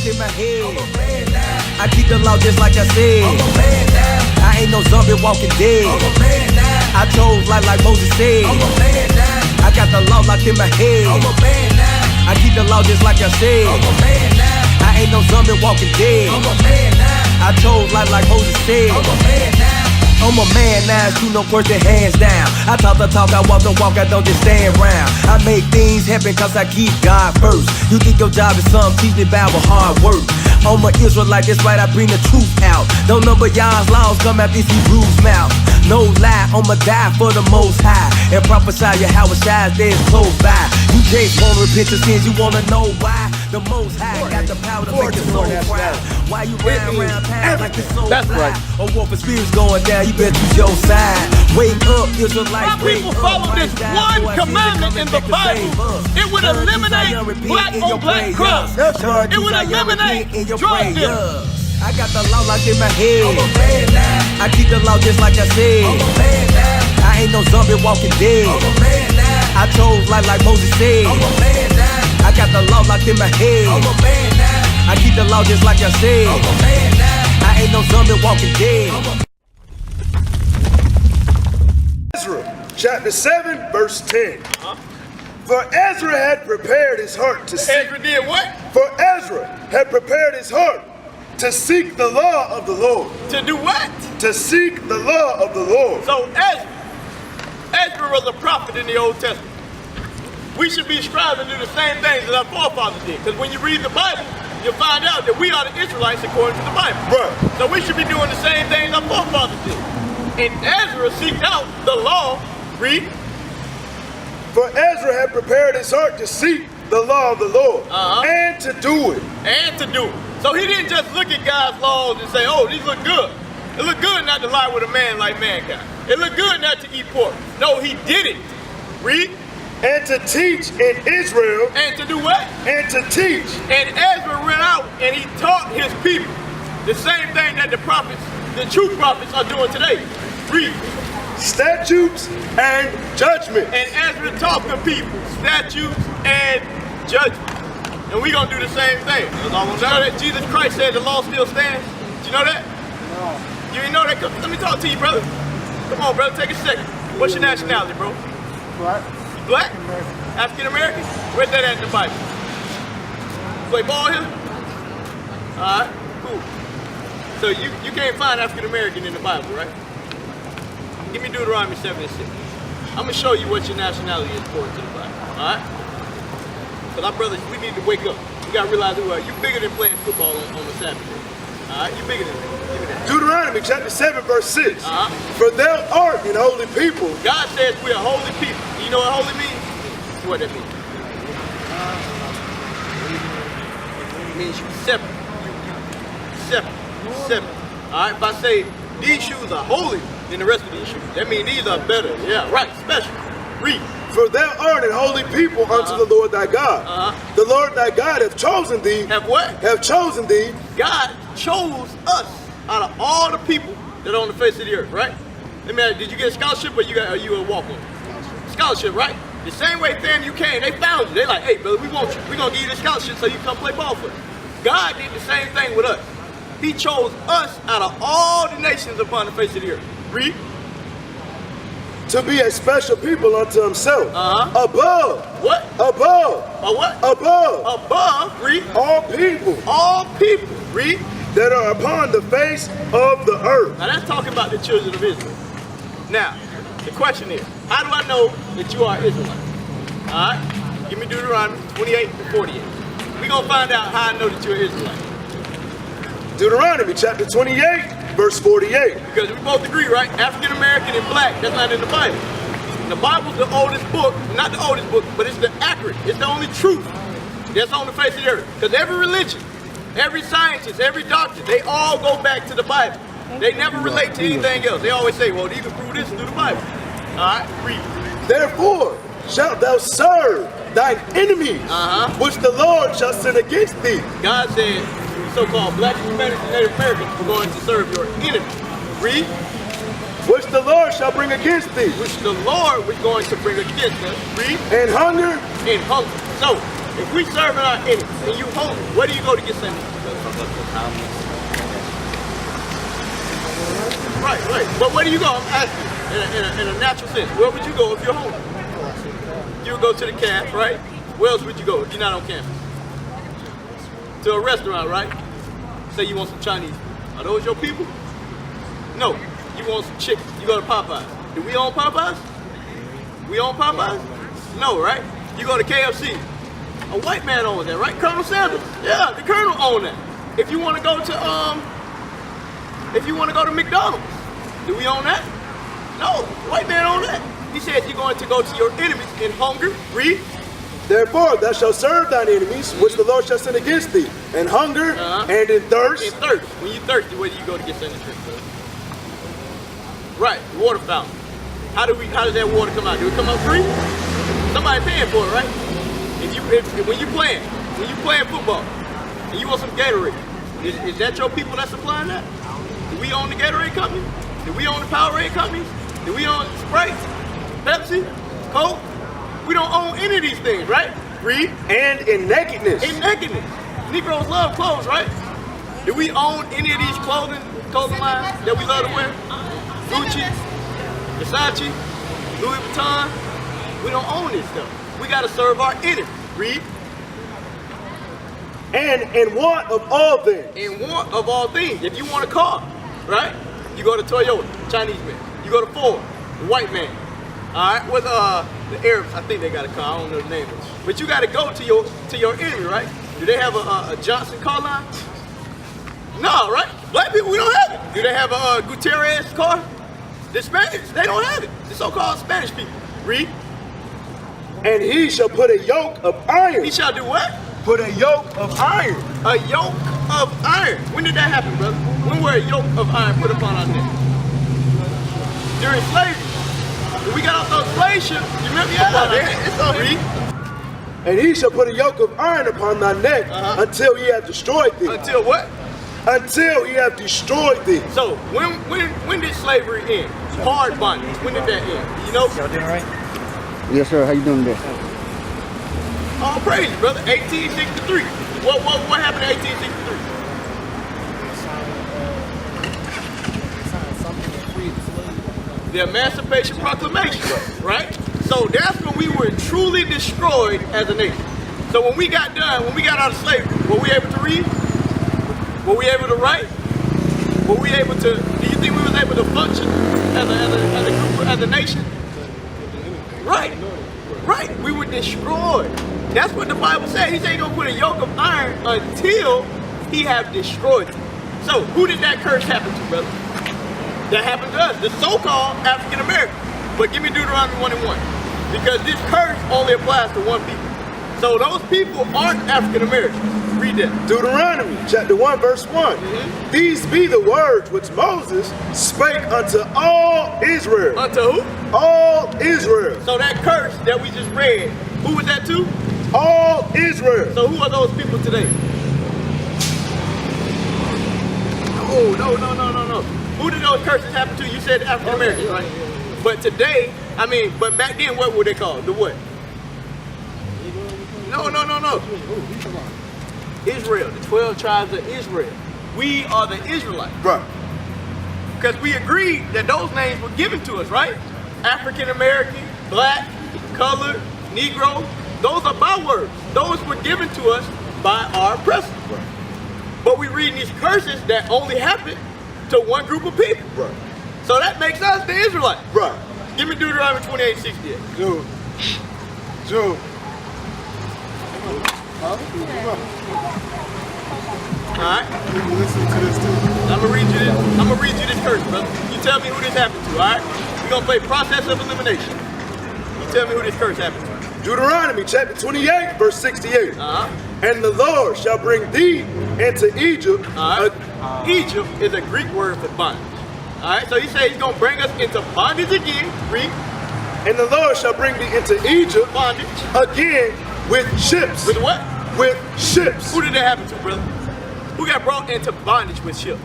locked in my head. I keep the law just like I said. I ain't no zombie walking dead. I chose life like Moses said. I got the law locked in my head. I keep the law just like I said. I ain't no zombie walking dead. I chose life like Moses said. I'm a man now, shoot no person hands down. I talk the talk, I walk the walk, I don't just stand around. I make things happen cause I keep God first. You think your job is something, teach me about hard work. I'm an Israelite, that's right, I bring the truth out. Don't number y'all's laws, come out this Hebrew's mouth. No lie, I'ma die for the most high. And prophesy your house shines, there's close by. You just wanna repent your sins, you wanna know why? The most high got the power to make your soul proud. Why you round town like your soul fly? Or war for spirits going down, you better choose your side. Wake up, Israelites, wake up. People follow this one commandment in the Bible, it would eliminate black on black crime. It would eliminate drug dealers. I got the law locked in my head. I keep the law just like I said. I ain't no zombie walking dead. I chose life like Moses said. I got the law locked in my head. I keep the law just like I said. I ain't no zombie walking dead. Ezra chapter 7 verse 10. For Ezra had prepared his heart to seek. Ezra did what? For Ezra had prepared his heart to seek the law of the Lord. To do what? To seek the law of the Lord. So Ezra was a prophet in the Old Testament. We should be striving to do the same things that our forefathers did. Because when you read the Bible, you'll find out that we are the Israelites according to the Bible. Right. So we should be doing the same things our forefathers did. And Ezra seeked out the law. Read. For Ezra had prepared his heart to seek the law of the Lord and to do it. And to do it. So he didn't just look at God's laws and say, oh, these look good. It look good not to lie with a man like mankind. It look good not to eat pork. No, he did it. Read. And to teach in Israel. And to do what? And to teach. And Ezra went out and he taught his people the same thing that the prophets, the true prophets, are doing today. Read. Statutes and judgment. And Ezra taught the people statutes and judgment. And we're going to do the same thing. You know that Jesus Christ said the law still stands? Did you know that? No. You didn't know that? Let me talk to you, brother. Come on, brother, take a second. What's your nationality, bro? Black. Black? African American? Where's that at in the Bible? Play ball here? Alright, cool. So you can't find African American in the Bible, right? Give me Deuteronomy 7 and 6. I'm gonna show you what your nationality is according to the Bible. Alright? Because our brothers, we need to wake up. You gotta realize who we are. You bigger than playing football on the Sabbath day. Alright? You bigger than that. Give me that. Deuteronomy chapter 7 verse 6. For thou art an holy people. God says we are holy people. You know what holy means? What that means? It means you separate. You separate. Alright? If I say these shoes are holy than the rest of these shoes, that means these are better. Yeah, right, special. Read. For thou art an holy people unto the Lord thy God. The Lord thy God hath chosen thee. Have what? Have chosen thee. God chose us out of all the people that are on the face of the earth, right? Let me ask, did you get a scholarship or are you a walk-on? Scholarship, right? The same way FAMU came, they found you. They like, hey brother, we want you. We're gonna give you the scholarship so you can come play ball for us. God did the same thing with us. He chose us out of all the nations upon the face of the earth. Read. To be a special people unto himself. Above. What? Above. A what? Above. Above. Read. All people. All people. Read. That are upon the face of the earth. Now that's talking about the children of Israel. Now, the question is, how do I know that you are Israelite? Alright? Give me Deuteronomy 28 and 48. We're going to find out how I know that you're Israelite. Deuteronomy chapter 28. Verse 48. Because we both agree, right? African American and black, that's not in the Bible. The Bible's the oldest book, not the oldest book, but it's the accurate. It's the only truth that's on the face of the earth. Because every religion, every scientist, every doctor, they all go back to the Bible. They never relate to anything else. They always say, well, you can prove this through the Bible. Alright, read. Therefore shalt thou serve thine enemies, which the Lord shall send against thee. God said, so-called black Hispanics and Native Americans are going to serve your enemy. Read. Which the Lord shall bring against thee. Which the Lord was going to bring against us. Read. And hunger. And hunger. So, If we serving our enemies and you hungry, where do you go to get sandwiches? Right. But where do you go? I'm asking in a natural sense. Where would you go if you're hungry? You would go to the camp, right? Where else would you go if you're not on campus? To a restaurant, right? Say you want some Chinese food. Are those your people? No. You want some chicken. You go to Popeyes. Do we own Popeyes? We own Popeyes? No, right? You go to KFC. A white man owns that, right? Colonel Sanders. Yeah, the Colonel owns that. If you want to go to McDonald's, do we own that? No, white man owns that. He says you're going to go to your enemies in hunger, read. Therefore thou shalt serve thine enemies, which the Lord shall send against thee, in hunger and in thirst. In thirst. When you're thirsty, where do you go to get something to drink? Right, water fountain. How does that water come out? Do it come out free? Somebody paying for it, right? When you playing football and you want some Gatorade, is that your people that's supplying that? Do we own the Gatorade company? Do we own the Powerade companies? Do we own Sprite, Pepsi, Coke? We don't own any of these things, right? Read. And in nakedness. In nakedness. Negroes love clothes, right? Do we own any of these clothing lines that we love to wear? Gucci, Versace, Louis Vuitton. We don't own this stuff. We got to serve our enemies. Read. And in want of all things. In want of all things. If you want a car, right? You go to Toyota, Chinese man. You go to Ford, the white man. All right, with the Arabs, I think they got a car. I don't know the name of it. But you got to go to your enemy, right? Do they have a Johnson car line? No, right? Black people, we don't have it. Do they have a Gutierrez car? The Spanish, they don't have it. The so-called Spanish people. Read. And he shall put a yoke of iron. He shall do what? Put a yoke of iron. A yoke of iron. When did that happen, brother? When were a yoke of iron put upon our neck? During slavery. When we got off those slave ships, you remember? Yeah, it's on here. And he shall put a yoke of iron upon thy neck until he have destroyed thee. Until what? Until he have destroyed thee. So when did slavery end? Hard bondage. When did that end? You know? Y'all doing right? Yes, sir. How you doing today? All praise, brother. 1863. What happened in 1863? The Emancipation Proclamation, right? So that's when we were truly destroyed as a nation. So when we got done, when we got out of slavery, were we able to read? Were we able to write? Were we able to, do you think we was able to function as a group, as a nation? Right. We were destroyed. That's what the Bible said. He said he's going to put a yoke of iron until he have destroyed it. So who did that curse happen to, brother? That happened to us, the so-called African Americans. But give me Deuteronomy 1:1. Because this curse only applies to one people. So those people aren't African Americans. Read that. Deuteronomy chapter 1 verse 1. These be the words which Moses spake unto all Israel. Unto who? All Israel. So that curse that we just read, who was that to? All Israel. So who are those people today? No. Who did those curses happen to? You said African Americans, right? But today, but back then, what were they called? The what? No. Israel, the 12 tribes of Israel. We are the Israelites. Right. Because we agreed that those names were given to us, right? African American, black, colored, Negro. Those are bywords. Those were given to us by our oppressors. Right. But we read these curses that only happen to one group of people. Right. So that makes us the Israelites. Right. Give me Deuteronomy 28:68. Joe. Alright? Listen to this too. I'm gonna read you this curse, brother. You tell me who this happened to, alright? We're gonna play process of elimination. You tell me who this curse happened to. Deuteronomy chapter 28 verse 68. And the Lord shall bring thee into Egypt. Egypt is a Greek word for bondage. Alright, so he said he's gonna bring us into bondage again. Read. And the Lord shall bring thee into Egypt. Bondage. Again with ships. With what? With ships. Who did that happen to, brother? Who got brought into bondage with ships?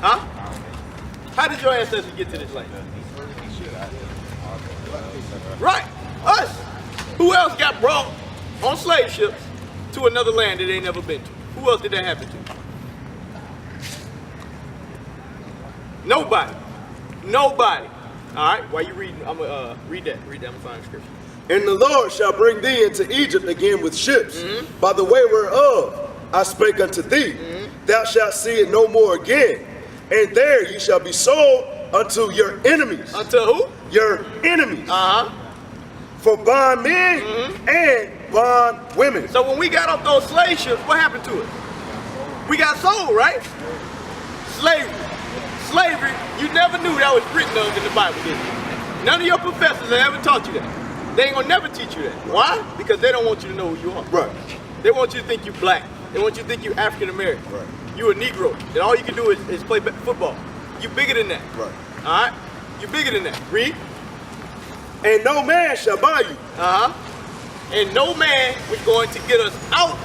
Huh? How did your ancestors get to this land? Right. Us. Who else got brought on slave ships to another land that they ain't never been to? Who else did that happen to? Nobody. Nobody. All right, while you reading, I'm gonna read that. I'm gonna find the scripture. And the Lord shall bring thee into Egypt again with ships, by the way whereof I spake unto thee. Thou shalt see it no more again. And there ye shall be sold unto your enemies. Unto who? Your enemies. Uh-huh. For bondmen and bondwomen. So when we got off those slave ships, what happened to us? We got sold, right? Slavery. Slavery, you never knew that was written of in the Bible, did you? None of your professors have ever taught you that. They ain't gonna never teach you that. Why? Because they don't want you to know who you are. Right. They want you to think you black. They want you to think you African American. Right. You a Negro. And all you can do is play football. You bigger than that. Right. All right? You bigger than that. Read. And no man shall buy you. Uh-huh. And no man was going to get us out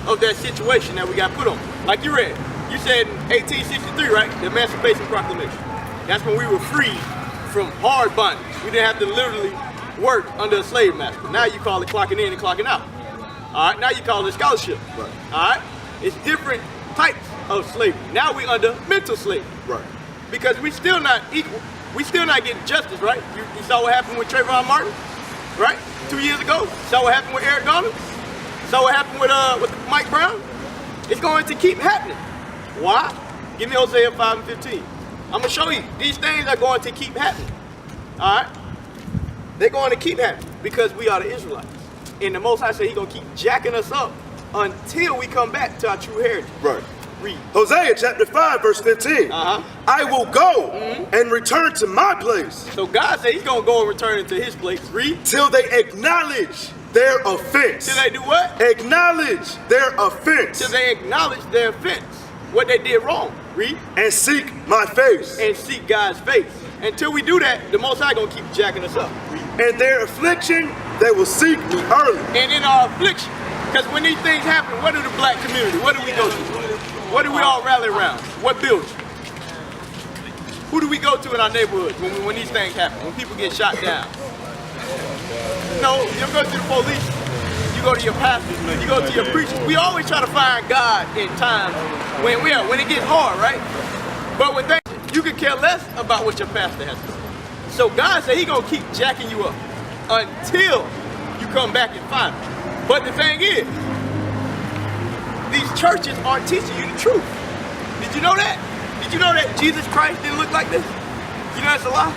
of that situation that we got put on. Like you read. You said in 1863, right? The Emancipation Proclamation. That's when we were free from hard bondage. We didn't have to literally work under a slave master. Now you call it clocking in and clocking out. All right, now you call it scholarship. Right. All right, it's different types of slavery. Now we under mental slavery. Right. Because we still not equal. We still not getting justice, right? You saw what happened with Trayvon Martin, right? 2 years ago. Saw what happened with Eric Garner. Saw what happened with Mike Brown. It's going to keep happening. Why? Give me Hosea 5 and 15. I'm gonna show you. These things are going to keep happening. All right? They're going to keep happening because we are the Israelites. And the Most High said He's gonna keep jacking us up until we come back to our true heritage. Right. Read. Hosea chapter 5 verse 15. Uh-huh. I will go and return to my place. So God said He's gonna go and return into His place. Read. Till they acknowledge their offense. Till they do what? Acknowledge their offense. Till they acknowledge their offense. What they did wrong. Read. And seek my face. And seek God's face. Until we do that, the Most High gonna keep jacking us up. Read. And their affliction, they will seek me early. And in our affliction, because when these things happen, what do the black community, what do we go to? What do we all rally around? What building? Who do we go to in our neighborhoods when these things happen, when people get shot down? No, you don't go to the police, you go to your pastors, you go to your preachers. We always try to find God in times when it gets hard, right? But with that, you can care less about what your pastor has to say. So God said He's gonna keep jacking you up until you come back and find Him. But the thing is, these churches aren't teaching you the truth. Did you know that? Did you know that Jesus Christ didn't look like this? You know that's a lie?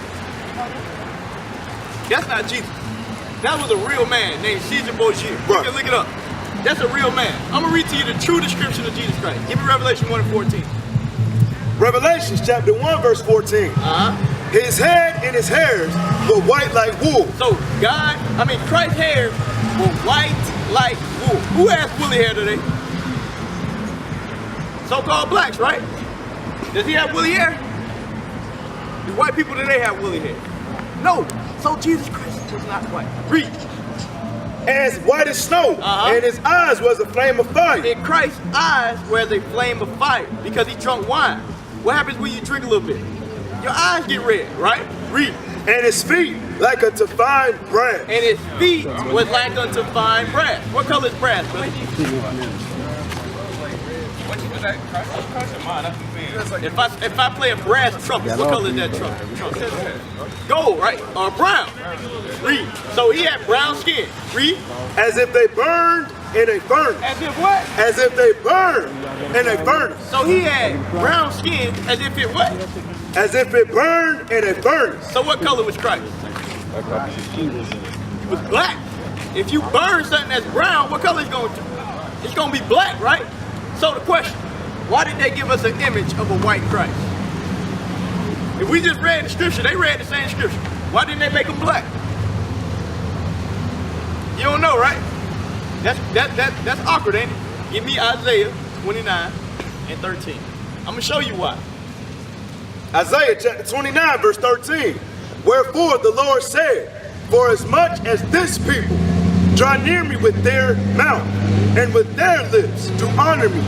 That's not Jesus. That was a real man named Caesar Borgia. You can look it up. That's a real man. I'm gonna read to you the true description of Jesus Christ. Give me Revelation 1 and 14. Revelations chapter 1 verse 14. His head and his hairs were white like wool. So Christ's hair were white like wool. Who has woolly hair today? So-called blacks, right? Does he have woolly hair? Do white people today have woolly hair? No. So Jesus Christ was not white. Read. As white as snow, and his eyes was a flame of fire. In Christ's eyes were as a flame of fire because He drunk wine. What happens when you drink a little bit? Your eyes get red, right? Read. And his feet like unto fine brass. And his feet was like unto fine brass. What color is brass, brother? If I play a brass trumpet, what color is that trumpet? Gold, right? Or brown. Read. So he had brown skin. Read. As if they burned in a furnace. As if what? As if they burned in a furnace. So he had brown skin as if it what? As if it burned in a furnace. So what color was Christ? He was black. If you burn something that's brown, what color is it going to? It's going to be black, right? So the question, why did they give us an image of a white Christ? If we just read the scripture, they read the same scripture. Why didn't they make him black? You don't know, right? That's awkward, ain't it? Give me Isaiah 29 and 13. I'm going to show you why. Isaiah chapter 29 verse 13. Wherefore the Lord said, for as much as this people draw near me with their mouth and with their lips to honor me,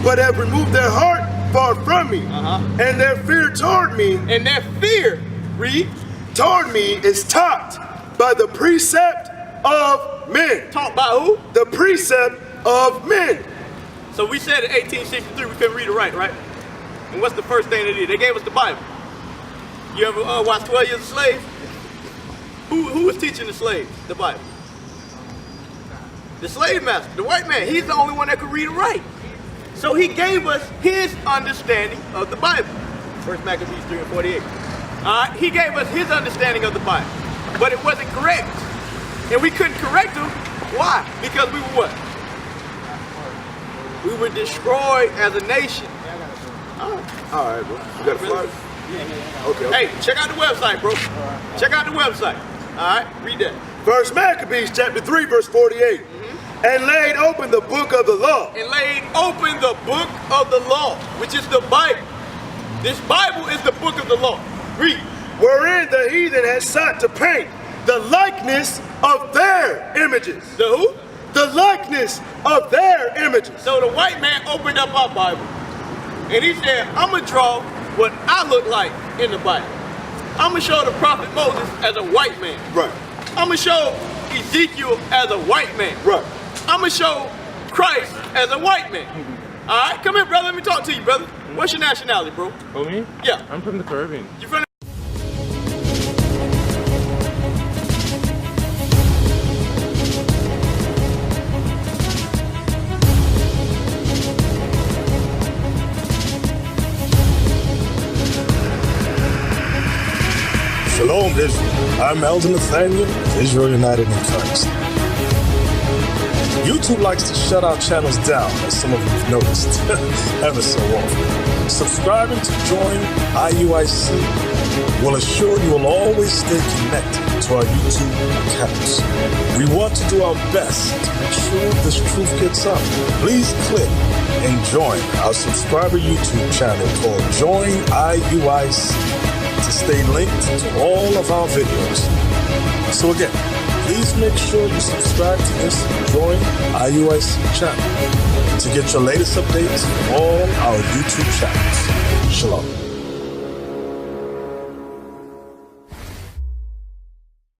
but have removed their heart far from me, and their fear toward me, and their fear, read, toward me is topped by the precept of men. Taught by who? The precept of men. So we said in 1863 we couldn't read or write, right? And what's the first thing they did? They gave us the Bible. You ever watch 12 Years a Slave? Who was teaching the slaves the Bible? The slave master, the white man. He's the only one that could read and write. So he gave us his understanding of the Bible. First Maccabees 3 and 48. He gave us his understanding of the Bible, but it wasn't correct. And we couldn't correct him. Why? Because we were what? We were destroyed as a nation. All right, bro. You got a flyer? Okay. Hey, check out the website, bro. Check out the website. All right, read that. First Maccabees chapter 3, verse 48. And laid open the book of the law. And laid open the book of the law, which is the Bible. This Bible is the book of the law. Read. Wherein the heathen had sought to paint the likeness of their images. The who? The likeness of their images. So the white man opened up our Bible, and he said, I'm going to draw what I look like in the Bible. I'm going to show the prophet Moses as a white man. Right. I'm going to show Ezekiel as a white man. Right. I'm going to show Christ as a white man. All right, come here, brother. Let me talk to you, brother. What's your nationality, bro? Oh, me? Yeah. I'm from the Caribbean. You from Shalom, Israel. I'm Elder Nathaniel of Israel United in Christ. YouTube likes to shut our channels down, as some of you have noticed, ever so often. Subscribing to join IUIC will assure you will always stay connected to our YouTube accounts. We want to do our best to make sure this truth gets out. Please click and join our subscriber YouTube channel called Join IUIC to stay linked to all of our videos. So again, please make sure you subscribe to this Join IUIC channel to get your latest updates from all our YouTube channels. Shalom.